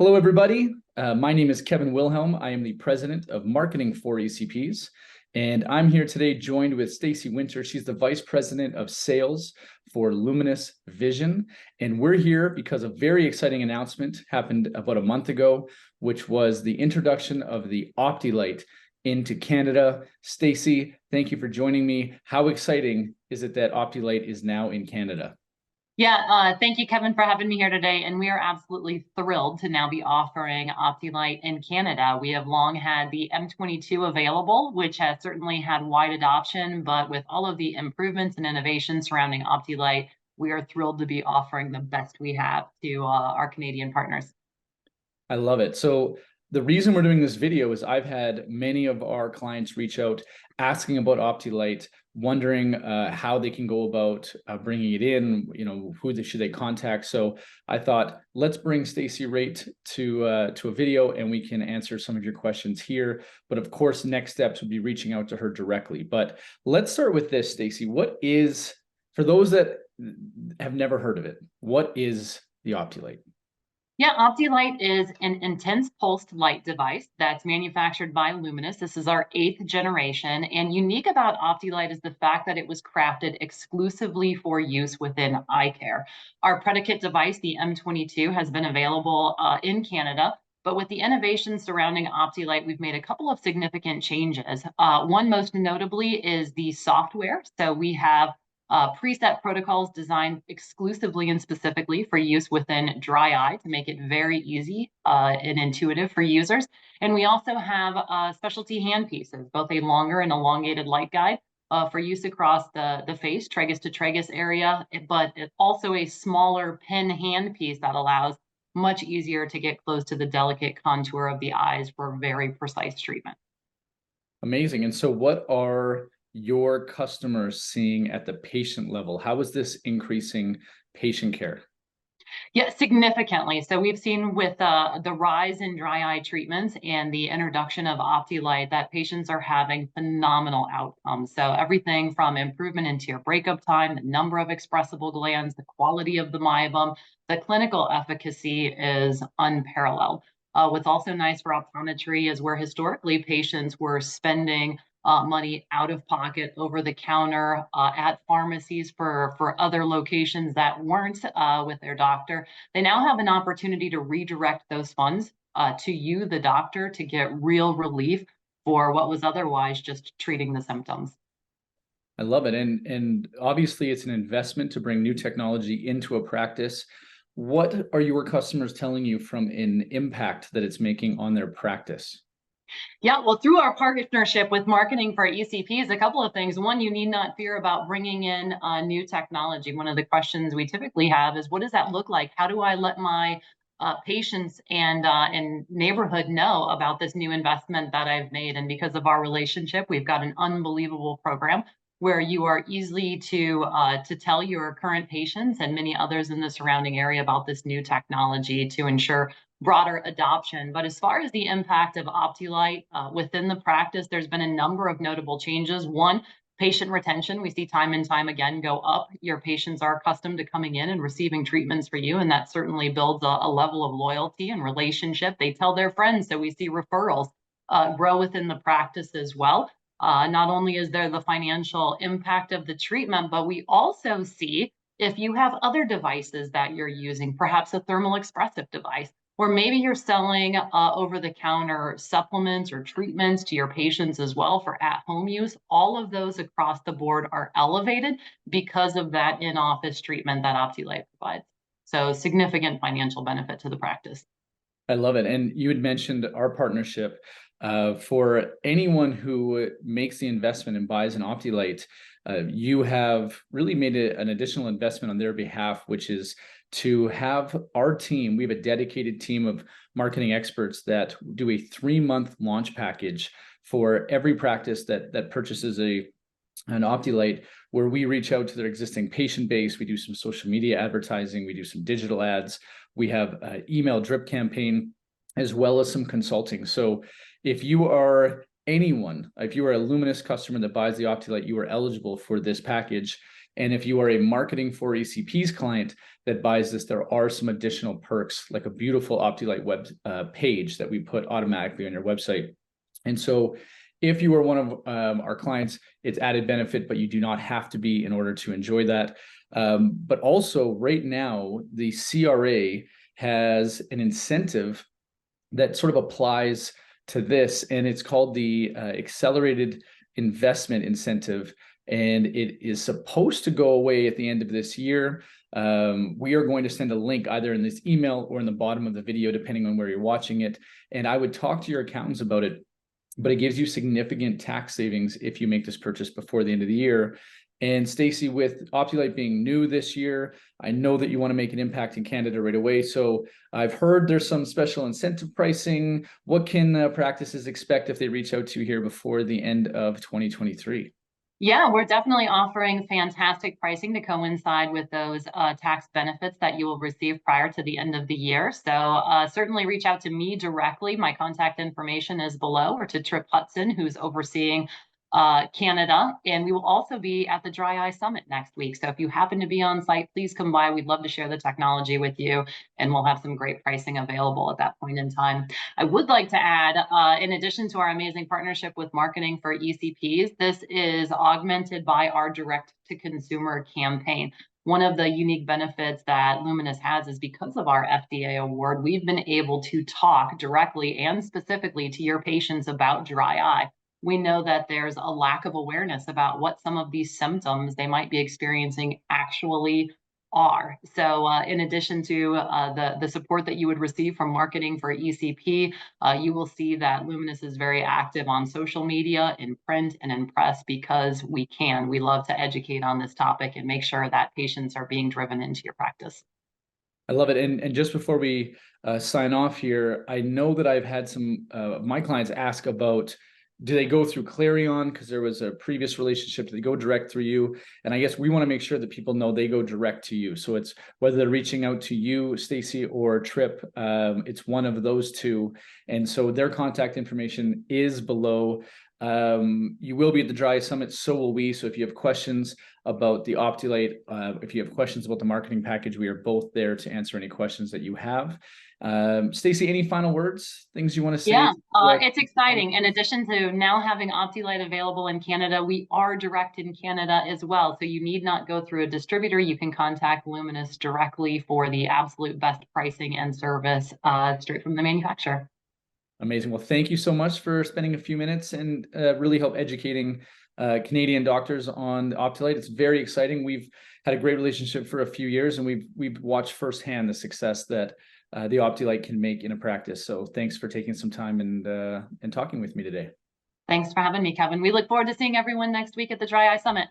Hello, everybody. My name is Kevin Wilhelm. I am the president of marketing for ECPs, and I'm here today joined with Stacey.Winter. She's the vice president of sales for Lumenis Vision, and we're here because a very exciting announcement happened about a month ago, which was the introduction of the OptiLIGHT into Canada. Stacey, thank you for joining me. How exciting is it that OptiLIGHT is now in Canada? Yeah, thank you, Kevin, for having me here today. And we are absolutely thrilled to now be offering OptiLIGHT in Canada. We have long had the M22 available, which has certainly had wide adoption, but with all of the improvements and innovations surrounding OptiLIGHT, we are thrilled to be offering the best we have to our Canadian partners. I love it. So the reason we're doing this video is I've had many of our clients reach out asking about OptiLIGHT, wondering how they can go about bringing it in, who should they contact. So I thought, let's bring Stacey right to a video and we can answer some of your questions here. But of course, next steps would be reaching out to her directly. But let's start with this, Stacey. For those that have never heard of it, what is the OptiLIGHT? Yeah, OptiLIGHT is an intense pulsed light device that's manufactured by Lumenis. This is our 8th generation. And unique about OptiLIGHT is the fact that it was crafted exclusively for use within eye care. Our predicate device, the M22, has been available in Canada. But with the innovations surrounding OptiLIGHT, we've made a couple of significant changes. One most notably is the software. So we have preset protocols designed exclusively and specifically for use within dry eye to make it very easy and intuitive for users. And we also have specialty handpieces, both a longer and elongated light guide for use across the face, tragus to tragus area, but also a smaller pin handpiece that allows much easier to get close to the delicate contour of the eyes for very precise treatment. Amazing. And so what are your customers seeing at the patient level? How is this increasing patient care? Yeah, significantly. So we've seen with the rise in dry eye treatments and the introduction of OptiLIGHT that patients are having phenomenal outcomes. So everything from improvement in tear breakup time, the number of expressible glands, the quality of the meibum, the clinical efficacy is unparalleled. What's also nice for optometry is where historically patients were spending money out of pocket, over the counter, at pharmacies for other locations that weren't with their doctor. They now have an opportunity to redirect those funds to you, the doctor, to get real relief for what was otherwise just treating the symptoms. I love it. And obviously it's an investment to bring new technology into a practice. What are your customers telling you from an impact that it's making on their practice? Yeah, well, through our partnership with marketing for ECPs, a couple of things. One, you need not fear about bringing in new technology. One of the questions we typically have is, what does that look like? How do I let my patients and neighborhood know about this new investment that I've made? And because of our relationship, we've got an unbelievable program where you are easily to tell your current patients and many others in the surrounding area about this new technology to ensure broader adoption. But as far as the impact of OptiLIGHT within the practice, there's been a number of notable changes. One, patient retention. We see time and time again go up. Your patients are accustomed to coming in and receiving treatments for you, and that certainly builds a level of loyalty and relationship. They tell their friends, so we see referrals grow within the practice as well. Not only is there the financial impact of the treatment, but we also see if you have other devices that you're using, perhaps a thermal expressive device, or maybe you're selling over-the-counter supplements or treatments to your patients as well for at-home use. All of those across the board are elevated because of that in-office treatment that OptiLIGHT provides. So significant financial benefit to the practice. I love it. And you had mentioned our partnership. For anyone who makes the investment and buys an OptiLIGHT, you have really made an additional investment on their behalf, which is to have our team. We have a dedicated team of marketing experts that do a 3-month launch package for every practice that purchases an OptiLIGHT, where we reach out to their existing patient base. We do some social media advertising. We do some digital ads. We have an email drip campaign, as well as some consulting. So if you are a Lumenis customer that buys the OptiLIGHT, you are eligible for this package. And if you are a marketing for ECP's client that buys this, there are some additional perks, like a beautiful OptiLIGHT web page that we put automatically on your website. And so if you are one of our clients, it's added benefit, but you do not have to be in order to enjoy that. But also right now, the CRA has an incentive that sort of applies to this, and it's called the Accelerated Investment Incentive, and it is supposed to go away at the end of this year. We are going to send a link either in this email or in the bottom of the video, depending on where you're watching it. And I would talk to your accountants about it, but it gives you significant tax savings if you make this purchase before the end of the year. And Stacey, with OptiLIGHT being new this year, I know that you want to make an impact in Canada right away. So I've heard there's some special incentive pricing. What can practices expect if they reach out to you here before the end of 2023? Yeah, we're definitely offering fantastic pricing to coincide with those tax benefits that you will receive prior to the end of the year. So certainly reach out to me directly. My contact information is below, or to Trip.Hutson, who's overseeing Canada. And we will also be at the Dry Eye Summit next week. So if you happen to be on site, please come by. We'd love to share the technology with you, and we'll have some great pricing available at that point in time. I would like to add, in addition to our amazing partnership with marketing for ECPs, this is augmented by our direct-to-consumer campaign. One of the unique benefits that Lumenis has is because of our FDA award, we've been able to talk directly and specifically to your patients about dry eye. We know that there's a lack of awareness about what some of these symptoms they might be experiencing actually are. So in addition to the support that you would receive from marketing for ECP, you will see that Lumenis is very active on social media, in print, and in press, because we can. We love to educate on this topic and make sure that patients are being driven into your practice. I love it. And just before we sign off here, I know that I've had some of my clients ask about, do they go through Clarion because there was a previous relationship? Do they go direct through you? And I guess we want to make sure that people know they go direct to you. So it's whether they're reaching out to you, Stacey, or Trip, it's one of those two. And so their contact information is below. You will be at the Dry Eye Summit, so will we. So if you have questions about the OptiLIGHT, if you have questions about the marketing package, we are both there to answer any questions that you have. Stacey, any final words, things you want to say? Yeah, it's exciting. In addition to now having OptiLIGHT available in Canada, we are direct in Canada as well. So you need not go through a distributor. You can contact Lumenis directly for the absolute best pricing and service straight from the manufacturer. Amazing. Well, thank you so much for spending a few minutes and really help educating Canadian doctors on OptiLIGHT. It's very exciting. We've had a great relationship for a few years, and we've watched firsthand the success that the OptiLIGHT can make in a practice. So thanks for taking some time and talking with me today. Thanks for having me, Kevin. We look forward to seeing everyone next week at the Dry Eye Summit.